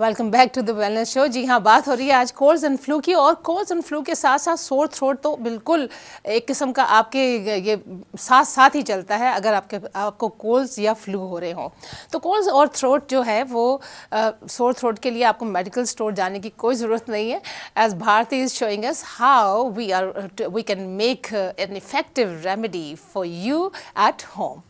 Welcome back to the wellness show. जी हाँ, बात हो रही है आज कोल्ड्स एंड फ्लू की, और कोल्ड्स एंड फ्लू के साथ साथ सोर थ्रोट तो बिल्कुल एक किस्म का आपके ये साथ साथ ही चलता है अगर आपको कोल्ड्स या फ्लू हो रहे हों। तो कोल्ड्स और थ्रोट जो है वो सोर थ्रोट के लिए आपको मेडिकल स्टोर जाने की कोई ज़रूरत नहीं है। As Bharti is showing us how we can make an effective remedy for you at home.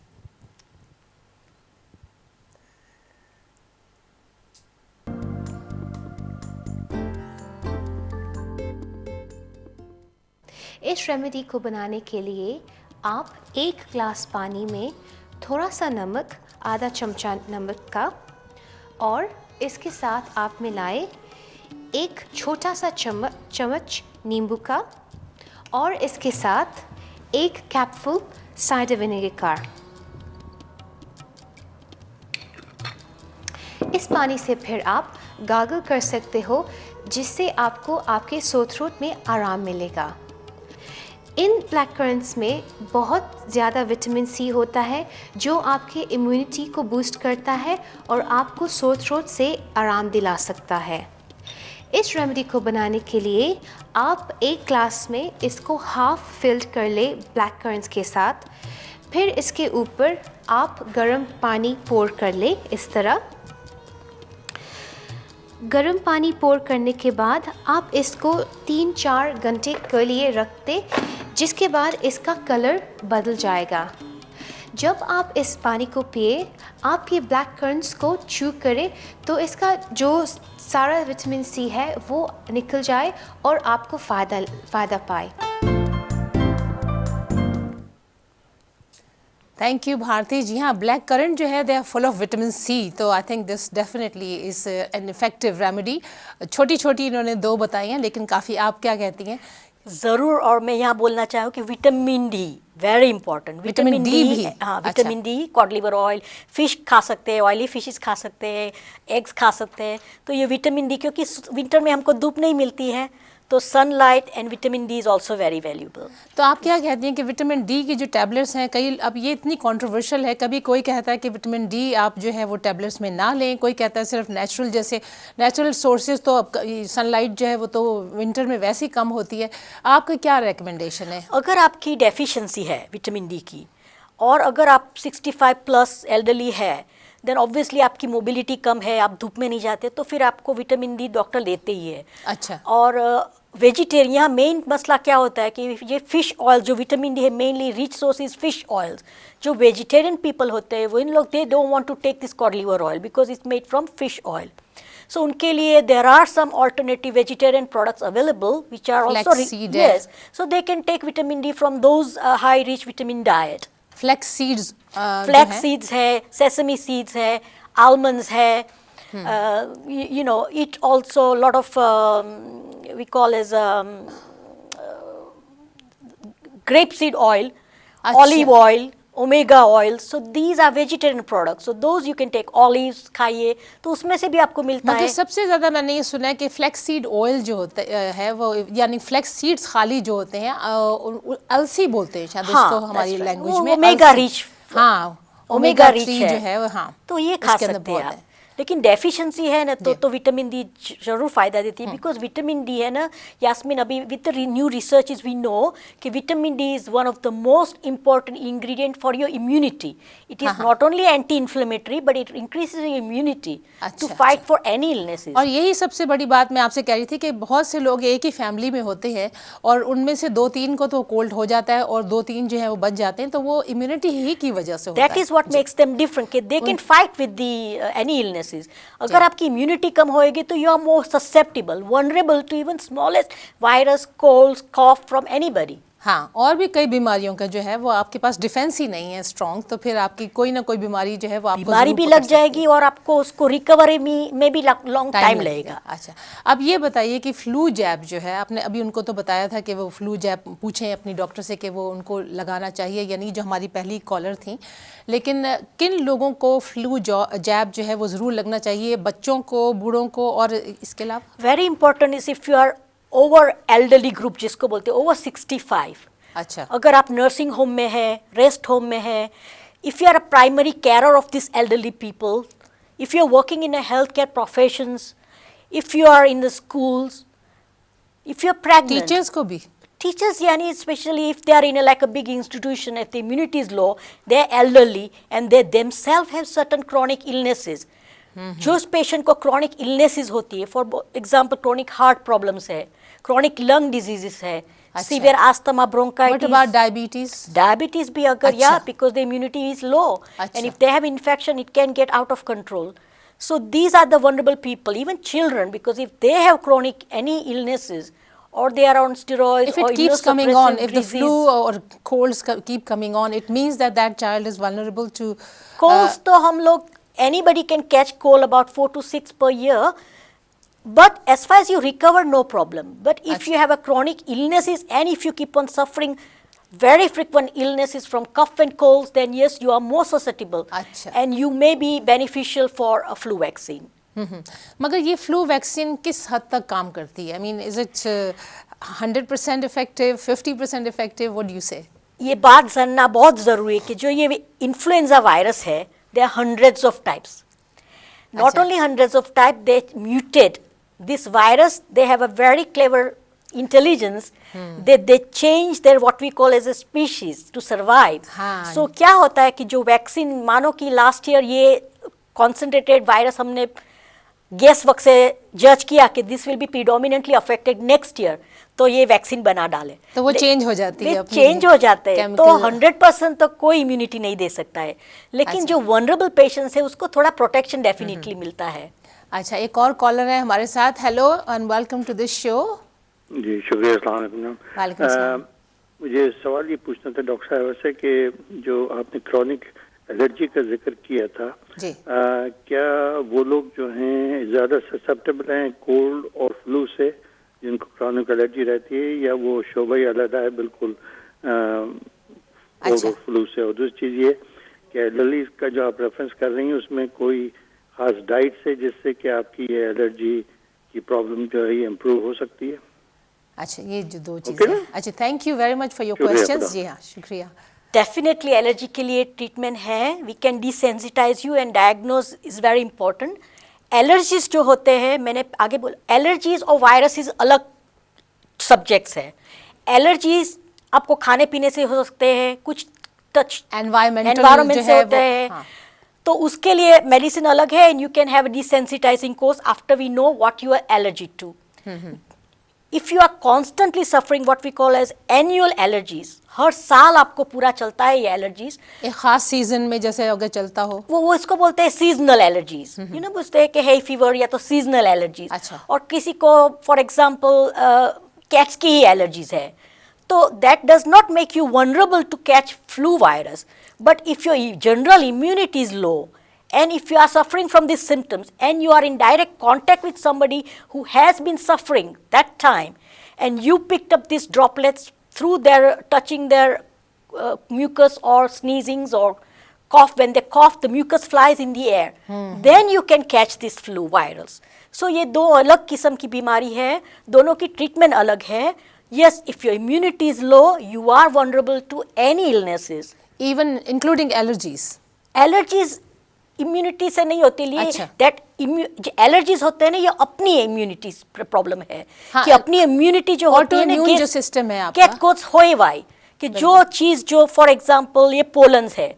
इस रेमेडी को बनाने के लिए आप 1 ग्लास पानी में थोड़ा सा नमक, आधा चमचा नमक का, और इसके साथ आप मिलाएं 1 छोटा सा चम्मच नींबू का, और इसके साथ 1 कैपफुल साइडर विनेगर का। इस पानी से फिर आप गार्गल कर सकते हो, जिससे आपको आपके सोर थ्रोट में आराम मिलेगा। इन ब्लैक करंट्स में बहुत ज़्यादा विटामिन सी होता है, जो आपके इम्यूनिटी को बूस्ट करता है और आपको सोर थ्रोट से आराम दिला सकता है। इस रेमेडी को बनाने के लिए आप 1 ग्लास में इसको हाफ फिल्ड कर ले ब्लैक करंट्स के साथ। फिर इसके ऊपर आप गर्म पानी पोर कर ले। इस तरह गर्म पानी पोर करने के बाद आप इसको 3-4 घंटे के लिए रख दें, जिसके बाद इसका कलर बदल जाएगा। जब आप इस पानी को पिए, आपके ब्लैक करंट्स को च्यू करें तो इसका जो सारा विटामिन सी है वो निकल जाए और आपको फ़ायदा पाए। Thank you Bharti. जी हाँ, ब्लैक करंट जो है they are full of vitamin C, तो I think this definitely is an effective remedy. छोटी छोटी इन्होंने 2 बताई हैं, लेकिन काफ़ी, आप क्या कहती हैं? ज़रूर, और मैं यहाँ बोलना चाहूँ कि vitamin D very important. Vitamin D भी, हाँ, vitamin D, code liver oil, fish खा सकते हैं, ऑयली फिशेस खा सकते हैं, एग्स खा सकते हैं। तो ये विटामिन डी, क्योंकि विंटर में हमको धूप नहीं मिलती है, तो sunlight and vitamin D is also very valuable. तो आप क्या कहती हैं कि विटामिन डी की जो टैबलेट्स हैं, कई, अब ये इतनी कंट्रोवर्शियल है, कभी कोई कहता है कि विटामिन डी आप जो है वो टैबलेट्स में ना लें, कोई कहता है सिर्फ नेचुरल, जैसे नेचुरल सोर्सेज तो अब सनलाइट जो है वो तो विंटर में वैसे ही कम होती है। आपका क्या रिकमेंडेशन है? अगर आपकी डेफिशिएंसी है विटामिन डी की, और अगर आप 65+ एल्डरली है, देन ऑब्वियसली आपकी मोबिलिटी कम है, आप धूप में नहीं जाते, तो फिर आपको विटामिन डी डॉक्टर देते ही है। अच्छा। और वेजिटेरियन, यहाँ मेन मसला क्या होता है कि ये फ़िश ऑयल जो विटामिन डी है, mainly rich source is fish oils. जो वेजिटेरियन पीपल होते हैं वो इन लोग they don't want to take this cod liver oil because it's made from fish oil. So उनके लिए there are some alternative vegetarian products available which are also, yes, so they can take vitamin D from those high rich vitamin diet. Flax seeds, flax seeds है, sesame seeds है, almonds है, you know, eat also a lot of we call as grapeseed oil, olive oil, omega oil. So these are vegetarian products. So those you can take, olives खाइए, तो उसमें से भी आपको मिलता है। सबसे ज़्यादा मैंने ये सुना है कि फ्लैक्स सीड ऑयल जो होता है वो, यानी फ्लैक्स सीड्स खाली जो होते हैं, अलसी बोलते हैं शायद उसको हमारी लैंग्वेज में, ओमेगा रिच, हाँ, ओमेगा रिच जो है वो, हाँ, तो ये खा सकते हैं आप। लेकिन डेफिशिएंसी है ना, तो विटामिन डी जरूर फ़ायदा देती है, बिकॉज विटामिन डी है ना यास्मीन, अभी with the new research is we know कि vitamin D is one of the most important ingredient for your immunity. It is not only anti inflammatory but it increases your immunity to fight for any illnesses. और यही सबसे बड़ी बात मैं आपसे कह रही थी कि बहुत से लोग एक ही फैमिली में होते हैं और उनमें से 2-3 को तो कोल्ड हो जाता है और 2-3 जो है वो बच जाते हैं, तो वो इम्यूनिटी ही की वजह से होता है। That is what makes them different, कि they can fight with the any illnesses. अगर आपकी इम्यूनिटी कम होएगी तो you are more susceptible, vulnerable to even smallest virus, cold, cough from anybody. हाँ, और भी कई बीमारियों का जो है वो आपके पास डिफेंस ही नहीं है स्ट्रॉन्ग, तो फिर आपकी कोई ना कोई बीमारी जो है वो आपको बीमारी भी लग जाएगी और आपको उसको रिकवरी में भी लॉन्ग टाइम लगेगा। अच्छा, अब ये बताइए कि फ्लू जैब जो है, आपने अभी उनको तो बताया था कि वो फ्लू जैब पूछें अपनी डॉक्टर से कि वो उनको लगाना चाहिए, यानी जो हमारी पहली कॉलर थी, लेकिन किन लोगों को फ्लू जैब जो है वो ज़रूर लगना चाहिए? बच्चों को, बूढ़ों को, और इसके अलावा very important is if you are over elderly group जिसको बोलते हैं, ओवर 65। अच्छा, अगर आप नर्सिंग होम में है, रेस्ट होम में है, if you are a primary care of this elderly people, if you are working in a health care professions, if you are in the schools, if you're pregnant. Teachers को भी Teachers, yani, especially if they are in a big institution, if the immunity is low, they are elderly and they themselves have certain chronic illnesses. जो patient को chronic illnesses होती है, for example chronic heart problems है, chronic lung diseases है, severe asthma, bronchitis. What about diabetes? Diabetes भी अगर, yeah, because the immunity is low, and if they have infection, it can get out of control. So these are the vulnerable people, even children, because if they have chronic any illnesses, or they are on steroids, If it keeps coming on, if the flu or colds keep coming on, it means that that child is vulnerable to colds. तो हम लोग, anybody can catch cold about 4 to 6 per year, but as far as you recover, no problem. But if you have a chronic illnesses and if you keep on suffering very frequent illnesses from cough and colds, then yes, you are more susceptible, अच्छा. and you may be beneficial for a flu vaccine. मगर ये flu vaccine किस हद तक काम करती है? I mean is it 100% effective, 50% effective? What do you से? ये बात जानना बहुत ज़रूरी है कि जो ये इन्फ्लुएंजा वायरस है, there are hundreds of types. Not only hundreds of types, they mutate. This virus, they have a very clever intelligence. They change their what we call as a species to survive. So क्या होता है कि जो vaccine, मानो कि last year ये concentrated virus हमने gas वक्त से जज किया कि this will be predominantly affected next year, तो ये वैक्सीन बना डाले, तो वो चेंज हो जाती है, चेंज हो जाते हैं, तो 100% तो कोई इम्यूनिटी नहीं दे सकता है, लेकिन जो वनरेबल पेशेंट्स है उसको थोड़ा प्रोटेक्शन डेफिनेटली मिलता है. अच्छा, एक और कॉलर है हमारे साथ. Hello and welcome to this show. जी शुक्रिया. अस्सलाम वालेकुम. वालेकुम सलाम. मुझे सवाल ये पूछना था डॉक्टर साहब से कि जो आपने क्रॉनिक एलर्जी का जिक्र किया था, जी. क्या वो लोग जो हैं ज़्यादा ससेप्टेबल हैं कोल्ड और फ्लू से, जिनको क्रॉनिक एलर्जी रहती है, या वो शोबा ही अलग है बिल्कुल कोल्ड और फ्लू से? और दूसरी चीज़ ये कि एलर्जी का जो आप रेफरेंस कर रही हैं उसमें कोई खास डाइट से जिससे कि आपकी ये एलर्जी की प्रॉब्लम जो है ये इम्प्रूव हो सकती है? अच्छा, ये जो दो चीज़ें. अच्छा, thank you very much for your questions. जी हाँ, शुक्रिया. डेफिनेटली एलर्जी के लिए ट्रीटमेंट है. We can desensitize you and diagnose is very important. Allergies जो होते हैं, मैंने आगे बोला, एलर्जीज और वायरसेस अलग सब्जेक्ट्स हैं. एलर्जीज आपको खाने पीने से हो सकते हैं, कुछ टच एनवायरमेंट से होते हैं. हाँ. तो उसके लिए मेडिसिन अलग है, and you can have desensitizing course after we know what you are allergic to. If you are constantly suffering what we call as annual allergies, हर साल आपको पूरा चलता है ये एलर्जीज, एक खास सीजन में जैसे अगर चलता हो, वो इसको बोलते हैं सीजनल एलर्जीज. यू नो, बोलते हैं कि है फीवर या तो सीजनल एलर्जीज. अच्छा. और किसी को फॉर एग्जांपल कैट्स की ही एलर्जीज है, तो that does not make you vulnerable to catch flu virus. But if your general immunity is low, and if you are suffering from these symptoms and you are in direct contact with somebody who has been suffering that time, and you picked up these droplets through their touching their mucus or sneezings or cough, when they cough the mucus flies in the air, then you can catch this flu virus. So ये दो अलग किस्म की बीमारी है, दोनों की treatment अलग है. Yes, if your immunity is low, you are vulnerable to any illnesses, even including allergies. Allergies immunity से नहीं होती, लिए अच्छा. दैट एलर्जीज होते हैं ना, ये अपनी इम्यूनिटी प्रॉब्लम है. हाँ, कि अपनी इम्यूनिटी जो होती है ना, जो सिस्टम है आपका, गेट कोज होएवाई, कि जो चीज जो फॉर एग्जांपल ये पोलन्स है,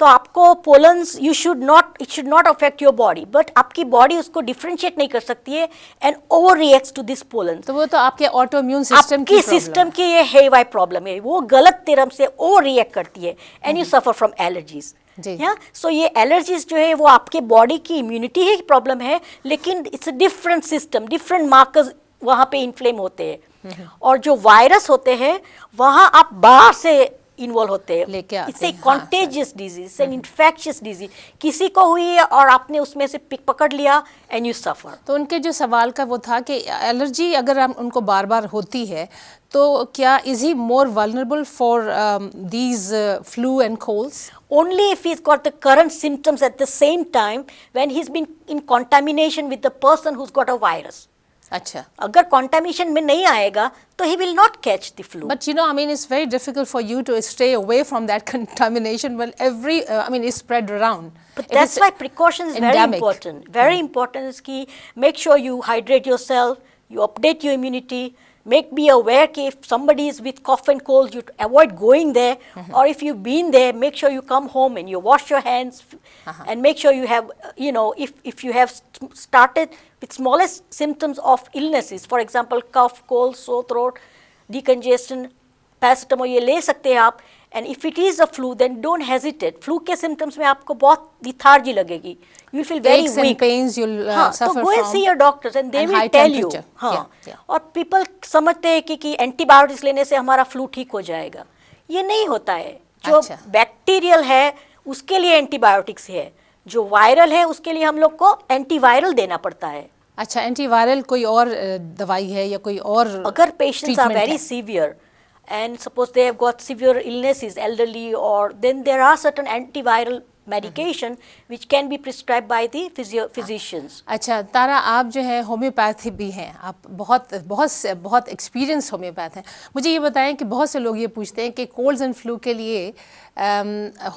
तो आपको pollens it should not affect your body, but आपकी बॉडी उसको डिफरेंशिएट नहीं कर सकती है and over reacts to this pollen. तो वो तो आपके ऑटो इम्यून सिस्टम की सिस्टम की ये हेवाई प्रॉब्लम है, वो गलत तरह से ओवर रिएक्ट करती है and you suffer from allergies. So ये एलर्जीज जो है वो आपके बॉडी की इम्यूनिटी ही प्रॉब्लम है, लेकिन it's a different system, different markers वहाँ पे इन्फ्लेम होते हैं. और जो वायरस होते हैं वहाँ आप बाहर से इन्वॉल्व होते हैं. It's a contagious disease, an infectious disease. किसी को हुई है और आपने उसमें से पिक पकड़ लिया एंड यू सफर. तो उनके जो सवाल का वो था कि एलर्जी अगर हम उनको बार बार होती है तो क्या is he more vulnerable for these flu and colds? Only if he's got the current symptoms at the same time when he's been in contamination with the person who's got a virus. अच्छा. अगर contamination में नहीं आएगा तो he will not catch the flu. But you know, I mean, it's very difficult for you to stay away from that contamination when I mean, it's spread around. But If that's it's why precaution is very endemic. important. Very important is कि make sure you hydrate yourself, you update your immunity, be aware कि if somebody is with cough and cold, you avoid going there, or if you've been there, make sure you come home and you wash your hands, and make sure you have, you know, if you have started with smallest symptoms of illnesses, for example, cough, cold, sore throat, decongestion, paracetamol ये ले सकते हैं आप. And if it is a flu, then don't hesitate. Flu के symptoms में आपको बहुत lethargy लगेगी. You will feel very aches weak. and pains you'll हाँ, suffer तो go and from. see your doctors and they and will high tell you. temperature. हाँ, Yeah, yeah. और people समझते हैं कि एंटीबायोटिक्स लेने से हमारा फ्लू ठीक हो जाएगा. ये नहीं होता है. जो अच्छा. बैक्टीरियल है उसके लिए एंटीबायोटिक्स है. जो वायरल है उसके लिए हम लोग को एंटीवायरल देना पड़ता है. अच्छा, एंटीवायरल कोई और दवाई है या कोई और अगर पेशेंट्स आर treatment वेरी है? Severe and suppose they have got severe illnesses, elderly, or then there are certain antiviral medication which can be prescribed by the physicians. अच्छा तारा, आप जो है होम्योपैथी भी हैं, आप बहुत एक्सपीरियंस होम्योपैथ हैं. मुझे ये बताएं कि बहुत से लोग ये पूछते हैं कि कोल्ड्स एंड फ्लू के लिए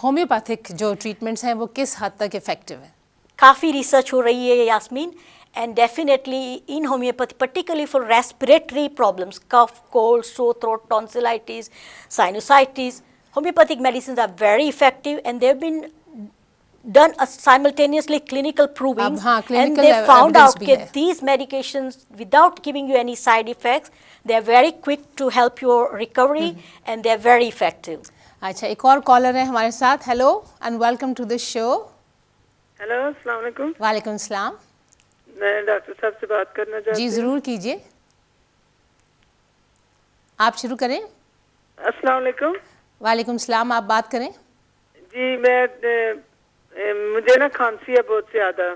होम्योपैथिक जो ट्रीटमेंट्स हैं वो किस हद तक इफेक्टिव है? काफ़ी रिसर्च हो रही है Yasmin, and definitely in homeopathy, particularly for respiratory problems, cough, cold, sore throat, tonsillitis, sinusitis, homeopathic medicines are very effective, and they've been done simultaneously clinical provings, हाँ, and clinical they found evidence out भी that है. these medications, without giving you any side effects, they are very quick to help your recovery, and they are very effective. अच्छा, एक और collar है हमारे साथ. Hello and welcome to this show. Hello, अस्सलाम वालेकुम. वालेकुम सलाम. मैं डॉक्टर साहब से बात करना चाहती जी हूँ. ज़रूर कीजिए, आप शुरू करें. अस्सलाम वालेकुम. वालेकुम सलाम, आप बात करें. जी, मुझे ना खांसी है बहुत ज्यादा,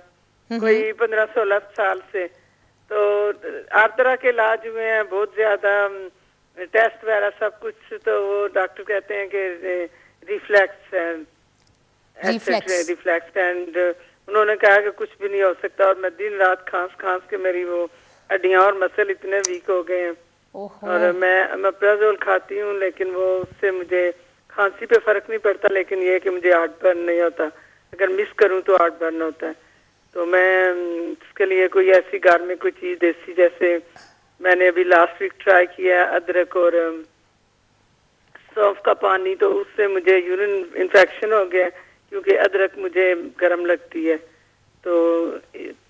कोई 15-16 साल से. तो हर तरह के इलाज हुए हैं, बहुत ज्यादा टेस्ट वगैरह सब कुछ. तो वो डॉक्टर कहते हैं कि रिफ्लेक्स एंड उन्होंने कहा कि कुछ भी नहीं हो सकता. और मैं दिन रात खांस के मेरी वो हड्डियां और मसल इतने वीक हो गए हैं. और मैं प्रेजोल खाती हूँ, लेकिन वो उससे मुझे खांसी पे फर्क नहीं पड़ता, लेकिन ये कि मुझे हार्ट बर्न नहीं होता. अगर मिस करूँ तो हार्ट बर्न होता है. तो मैं इसके लिए कोई ऐसी घर में कोई चीज देसी, जैसे मैंने अभी लास्ट वीक ट्राई किया अदरक और सौंफ का पानी, तो उससे मुझे यूरिन इन्फेक्शन हो गया क्योंकि अदरक मुझे गर्म लगती है. तो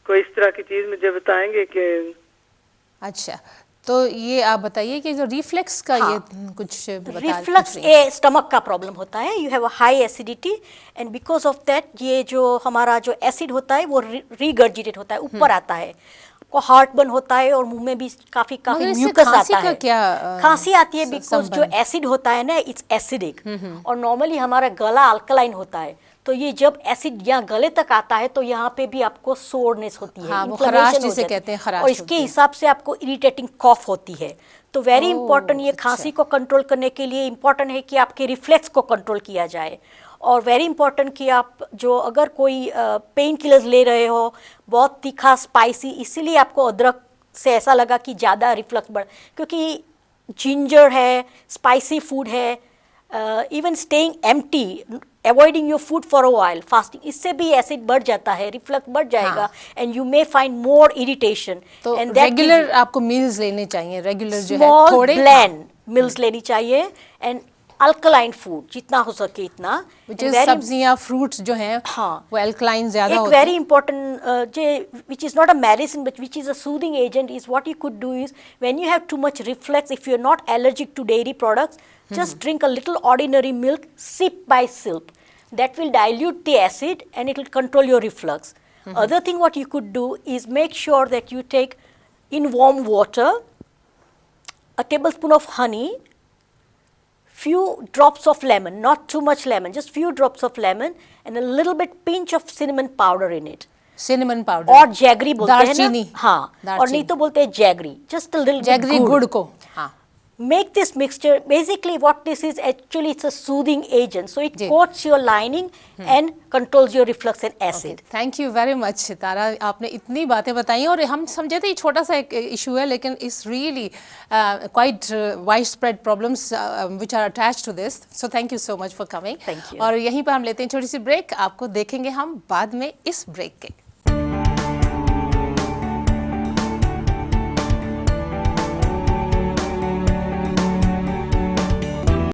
कोई इस तरह की चीज मुझे बताएंगे कि? अच्छा, तो ये आप बताइए कि जो रिफ्लेक्स का ये कुछ रिफ्लक्स ए स्टमक का प्रॉब्लम होता है. You have a high acidity, and because of that ये जो हमारा जो एसिड होता है वो रिगर्जिटेट होता है, ऊपर आता है. को हार्ट बर्न होता है और मुंह में भी काफी म्यूकस आता है. खांसी आती है बिकॉज जो एसिड होता है ना, इट्स एसिडिक, और नॉर्मली हमारा गला अल्कलाइन होता है. तो ये जब एसिड यहाँ गले तक आता है तो यहाँ पे भी आपको सोरनेस होती है, हाँ, वो खराश जिसे कहते हैं, खराश, और इसके हिसाब से आपको इरिटेटिंग कॉफ होती है. तो वेरी इंपॉर्टेंट, ये खांसी को कंट्रोल करने के लिए इम्पॉर्टेंट है कि आपके रिफ्लेक्स को कंट्रोल किया जाए. और वेरी इंपॉर्टेंट कि आप जो अगर कोई पेन किलर्स ले रहे हो बहुत तीखा स्पाइसी, इसीलिए आपको अदरक से ऐसा लगा कि ज़्यादा रिफ्लक्स बढ़, क्योंकि जिंजर है, स्पाइसी फूड है, even staying empty, avoiding your food for a while, fasting, इससे भी एसिड बढ़ जाता है, रिफ्लक्स बढ़ जाएगा, and you may find more irritation. तो रेगुलर आपको मील्स लेने चाहिए, रेगुलर जो है थोड़े ब्लैंड मील्स लेनी चाहिए, एंड अल्कलाइन फूड जितना हो सके इतना. सब्जियां, फ्रूट्स जो हैं, हाँ, वो अल्कलाइन ज्यादा होते हैं. एक very important which is not a medicine but which is a soothing agent is what you could do is when you have too much reflux, if you're not allergic to dairy products, just drink a little ordinary milk sip by sip. That will dilute the acid and it will control your reflux. Other thing what you could do is make sure that you take in warm water a tablespoon of honey, few drops of lemon, not too much lemon, just few drops of lemon, and a little bit pinch of cinnamon powder in it. Cinnamon powder और jaggery बोलते हैं ना, दालचीनी, हाँ, और नहीं तो बोलते हैं jaggery, just a little jaggery bit गुड़ को, हाँ, make this mixture. Basically what this is actually, it's a soothing agent, so it जी. coats your lining and controls your reflux and acid. Thank you very much Sitara, आपने इतनी बातें बताई और हम समझे थे ये छोटा सा एक इशू है, लेकिन it's really quite widespread problems which are attached to this. So thank you so much for coming. Thank you. और यहीं पर हम लेते हैं छोटी सी ब्रेक. आपको देखेंगे हम बाद में इस ब्रेक के.